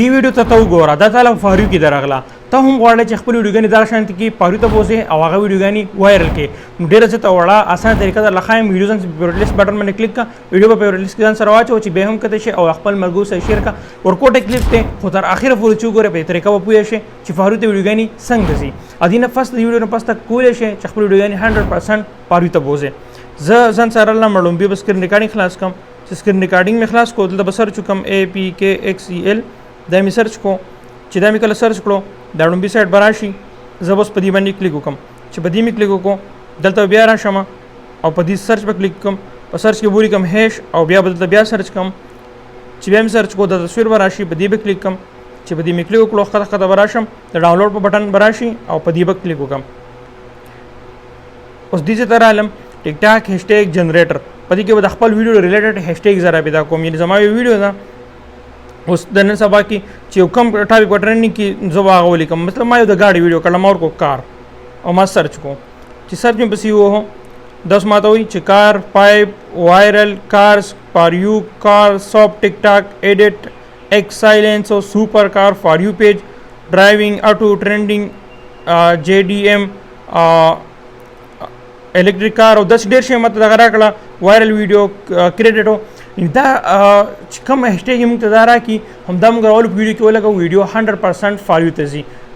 دی ویډیو ته وګوره دا تعالی فاریو کې درغله ته هم غواړې چې خپل ویډیوګانې دا شانتي کې فاریو ته بوځې او هغه ویډیوګانې وایرل کې نو ډېره څه ته وړه اسانه طریقه در لخوایم ویډیو ځان فیورټ لیست بټن باندې کلیک کړه ویډیو په فیورټ لیست کې ځان سره واچو چې به هم کته شي او خپل ملګرو سره شیر کړه ورکوټ کلیک ته خو تر اخره پورې چې وګوره په طریقه پوه شي چې فاریو ته ویډیوګانې څنګه ځي ادینه فاست ویډیو نه پسته کولې شي چې خپل ویډیوګانې 100% فاریو ته بوځي زه ځان سره لمړم به سکرین ریکارډینګ خلاص کوم چې سکرین ریکارډینګ مې خلاص کو دلته بسر چکم APKXEL دا مې سرچ کو چې دا مې کله سرچ کړو دا ډومبي سایټ به راشي زه بس په دې باندې کلیک وکړم چې په دې مې کلیک وکړو دلته بیا راشم او په دې سرچ په کلیک کوم په سرچ کې ولیکم هیش او بیا به دلته بیا سرچ کوم چې بیا مې سرچ کو د تصویر به راشي په دې به کلیک کوم چې په دې مې کلیک وکړو ښکته به راشم د ډاونلوډ په بټن به راشي او په دې به کلیک وکړم اوس دې ته رالم ټیک ټاک هیشټیګ جنریټر په دې کې به د خپل ویډیو ریلیټډ هیشټیګ زره پیدا کوم یعنې زما یو ویډیو ده اوس د نن سبا کې چې کوم ټاپک په ټرینډینګ کې زه هغه ولیکم مطلب ما یو د ګاډي ویډیو کړم اور کو کار او ما سرچ کو چې سرچ مې پسې وو داس ماته وایي چې کار پایپ وایرل کارز فار یو کار ساپ ټیک ټاک ایډیټ ایکس سایلنس او سپر کار فار یو پیج ډرایوینګ اټو ټرینډینګ JDM الیکټریک کار او داس ډېر شی ماته دغه راکړه وایرل ویډیو کریډیټو دا چې کوم هیشټیګ موږ ته دا راکړي همدا موږ راولو په ویډیو کې ولګو ویډیو 100% فاریو ته ځي